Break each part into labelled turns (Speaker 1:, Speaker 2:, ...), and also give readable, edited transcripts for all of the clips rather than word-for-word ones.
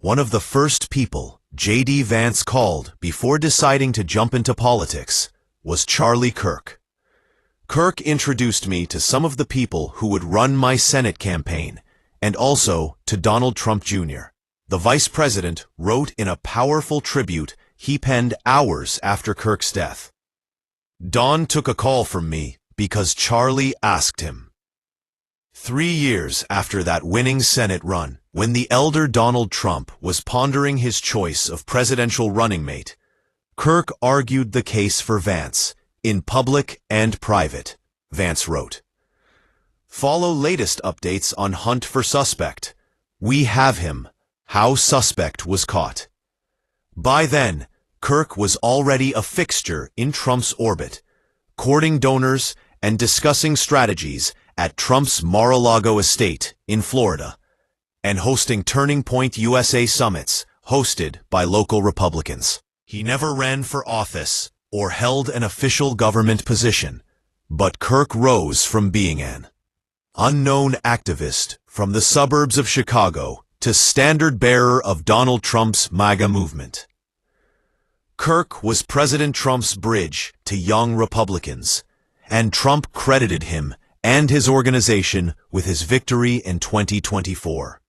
Speaker 1: One of the first people J.D. Vance called before deciding to jump into politics was Charlie Kirk. Kirk introduced me to some of the people who would run my Senate campaign, and also to Donald Trump Jr. The vice president wrote in a powerful tribute he penned hours after Kirk's death. Don took a call from me because Charlie asked him. 3 years after that winning Senate run, when the elder Donald Trump was pondering his choice of presidential running mate, Kirk argued the case for Vance, in public and private, Vance wrote. Follow latest updates on Hunt for Suspect. We have him. How Suspect was caught. By then, Kirk was already a fixture in Trump's orbit, courting donors and discussing strategies at Trump's Mar-a-Lago estate in Florida, and hosting Turning Point USA summits hosted by local Republicans. He never ran for office or held an official government position, but Kirk rose from being an unknown activist from the suburbs of Chicago to standard-bearer of Donald Trump's Maga movement. Kirk was President Trump's bridge to young Republicans, and Trump credited him and his organization with his victory in 2024.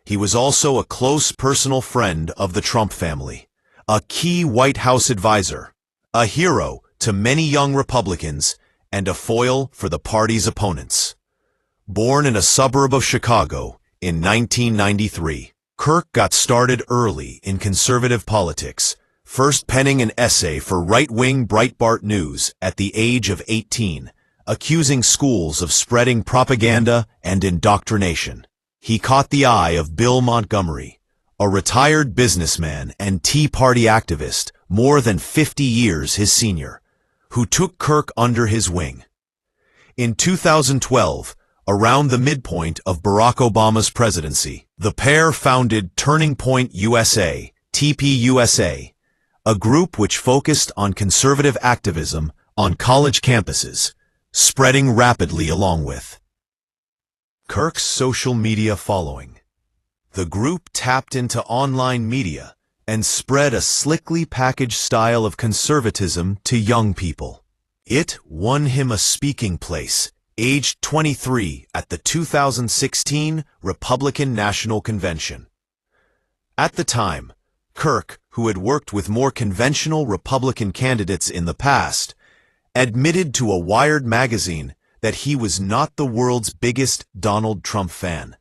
Speaker 1: He was also a close personal friend of the Trump family, a key White House advisor, a hero to many young Republicans, and a foil for the party's opponents. Born in a suburb of Chicago in 1993, Kirk got started early in conservative politics, first penning an essay for right-wing Breitbart News at the age of 18, accusing schools of spreading propaganda and indoctrination. He caught the eye of Bill Montgomery, a retired businessman and Tea Party activist more than 50 years his senior, who took Kirk under his wing. In 2012, around the midpoint of Barack Obama's presidency, the pair founded Turning Point USA, TPUSA, a group which focused on conservative activism on college campuses, spreading rapidly along with Kirk's social media following. The group tapped into online media and spread a slickly packaged style of conservatism to young people. It won him a speaking place, aged 23, at the 2016 Republican National Convention. At the time, Kirk, who had worked with more conventional Republican candidates in the past, admitted to a Wired magazine that he was not the world's biggest Donald Trump fan.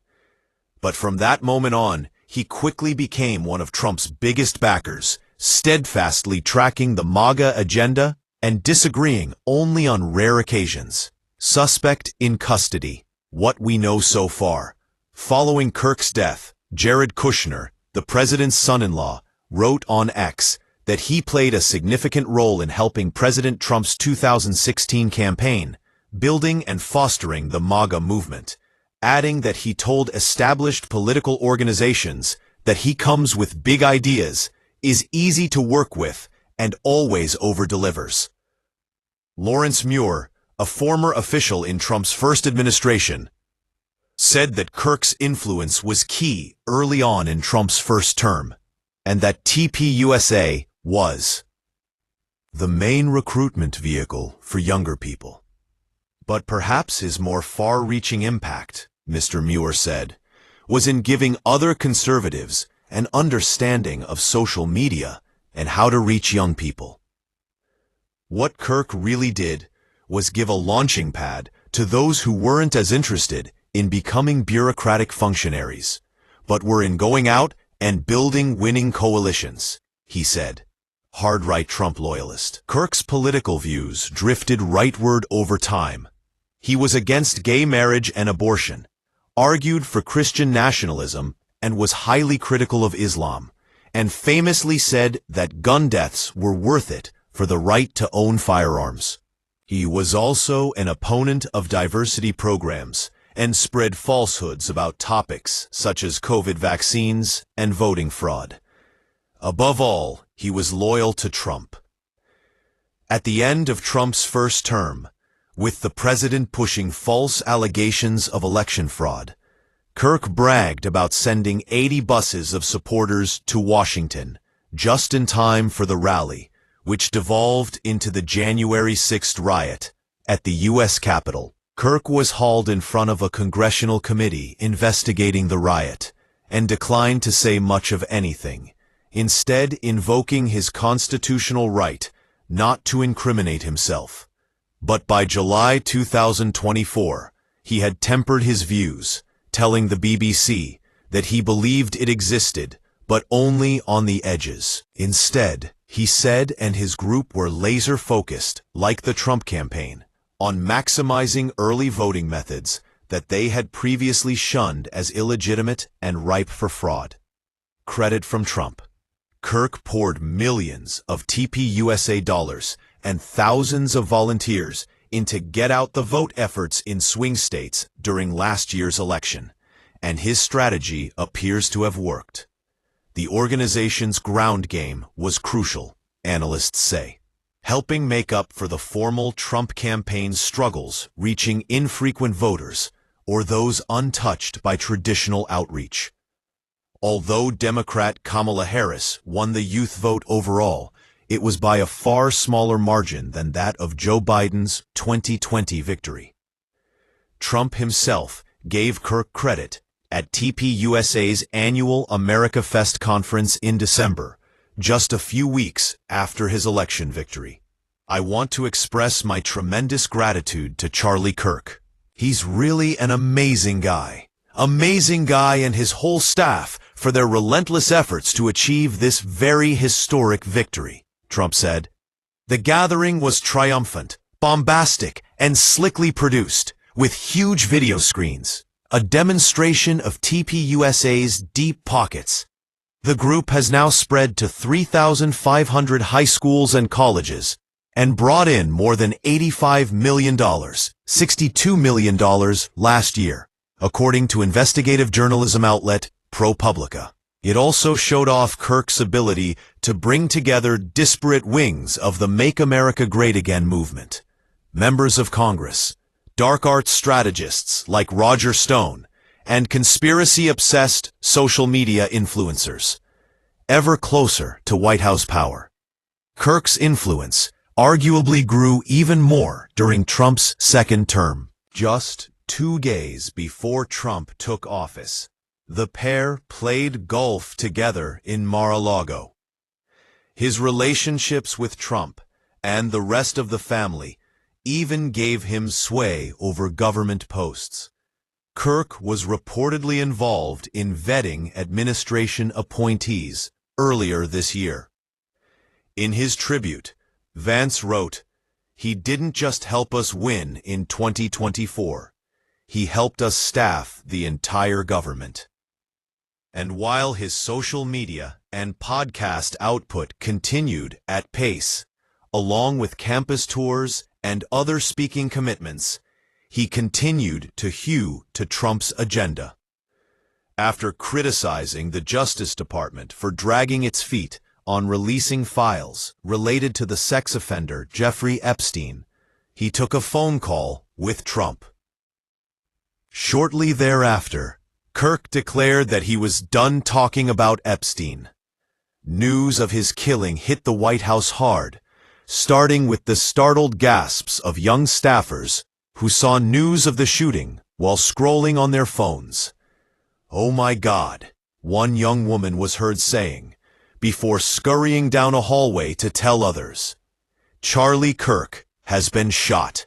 Speaker 1: But from that moment on, he quickly became one of Trump's biggest backers, steadfastly tracking the Maga agenda and disagreeing only on rare occasions. Suspect in custody. What we know so far. Following Kirk's death, Jared Kushner, the president's son-in-law, wrote on X that he played a significant role in helping President Trump's 2016 campaign, building and fostering the Maga movement, adding that he told established political organizations that he comes with big ideas, is easy to work with, and always over-delivers. Lawrence Muir, a former official in Trump's first administration, said that Kirk's influence was key early on in Trump's first term, and that TPUSA was the main recruitment vehicle for younger people. But perhaps his more far-reaching impact, Mr. Muir said, was in giving other conservatives an understanding of social media and how to reach young people. What Kirk really did was give a launching pad to those who weren't as interested in becoming bureaucratic functionaries, but were in going out and building winning coalitions, he said. Hard-right Trump loyalist. Kirk's political views drifted rightward over time. He was against gay marriage and abortion, argued for Christian nationalism, and was highly critical of Islam, and famously said that gun deaths were worth it for the right to own firearms. He was also an opponent of diversity programs and spread falsehoods about topics such as COVID vaccines and voting fraud. Above all, he was loyal to Trump. At the end of Trump's first term, with the president pushing false allegations of election fraud, Kirk bragged about sending 80 buses of supporters to Washington, just in time for the rally, which devolved into the January 6th riot at the U.S. Capitol. Kirk was hauled in front of a congressional committee investigating the riot and declined to say much of anything, instead invoking his constitutional right not to incriminate himself. But by July 2024, he had tempered his views, telling the BBC that he believed it existed, but only on the edges. Instead, he said and his group were laser-focused, like the Trump campaign, on maximizing early voting methods that they had previously shunned as illegitimate and ripe for fraud. Credit from Trump. Kirk poured millions of TPUSA dollars and thousands of volunteers into get-out-the-vote efforts in swing states during last year's election, and his strategy appears to have worked. The organization's ground game was crucial, analysts say, helping make up for the formal Trump campaign's struggles reaching infrequent voters or those untouched by traditional outreach. Although Democrat Kamala Harris won the youth vote overall, it was by a far smaller margin than that of Joe Biden's 2020 victory. Trump himself gave Kirk credit at TPUSA's annual America Fest conference in December, just a few weeks after his election victory. "I want to express my tremendous gratitude to Charlie Kirk. He's really an amazing guy and his whole staff for their relentless efforts to achieve this very historic victory," Trump said. The gathering was triumphant, bombastic, and slickly produced, with huge video screens, a demonstration of TPUSA's deep pockets. The group has now spread to 3,500 high schools and colleges, and brought in more than $85 million, $62 million last year, according to investigative journalism outlet ProPublica. It also showed off Kirk's ability to bring together disparate wings of the Make America Great Again movement. Members of Congress, dark arts strategists like Roger Stone, and conspiracy-obsessed social media influencers, ever closer to White House power. Kirk's influence arguably grew even more during Trump's second term. Just 2 days before Trump took office, the pair played golf together in Mar-a-Lago. His relationships with Trump and the rest of the family even gave him sway over government posts. Kirk was reportedly involved in vetting administration appointees earlier this year. In his tribute, Vance wrote, "He didn't just help us win in 2024. He helped us staff the entire government." And while his social media and podcast output continued at pace, along with campus tours and other speaking commitments, he continued to hew to Trump's agenda. After criticizing the Justice Department for dragging its feet on releasing files related to the sex offender Jeffrey Epstein, he took a phone call with Trump. Shortly thereafter, Kirk declared that he was done talking about Epstein. News of his killing hit the White House hard, starting with the startled gasps of young staffers who saw news of the shooting while scrolling on their phones. "Oh my God," one young woman was heard saying, before scurrying down a hallway to tell others. "Charlie Kirk has been shot."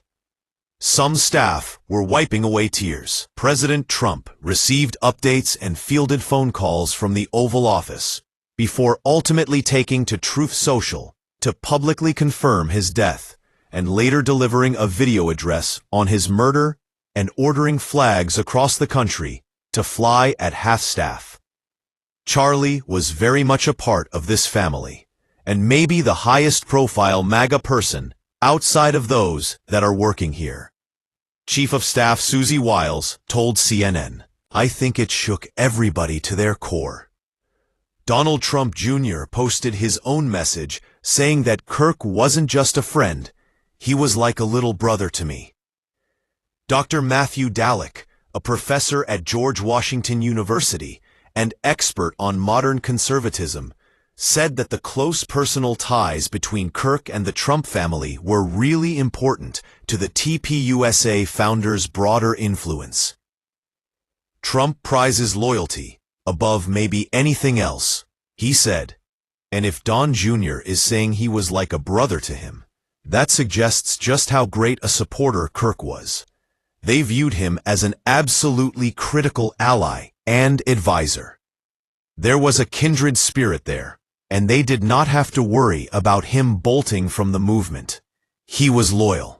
Speaker 1: Some staff were wiping away tears. President Trump received updates and fielded phone calls from the Oval Office before ultimately taking to Truth Social to publicly confirm his death and later delivering a video address on his murder and ordering flags across the country to fly at half-staff. Charlie was very much a part of this family, and maybe the highest-profile Maga person outside of those that are working here. Chief of Staff Susie Wiles told CNN, "I think it shook everybody to their core." Donald Trump Jr. posted his own message saying that Kirk wasn't just a friend, he was like a little brother to me. Dr. Matthew Dallek, a a professor at George Washington University and expert on modern conservatism, said that the close personal ties between Kirk and the Trump family were really important to the TPUSA founders' broader influence. Trump prizes loyalty above maybe anything else, he said. And if Don Jr. is saying he was like a brother to him, that suggests just how great a supporter Kirk was. They viewed him as an absolutely critical ally and advisor. There was a kindred spirit there, and they did not have to worry about him bolting from the movement. He was loyal.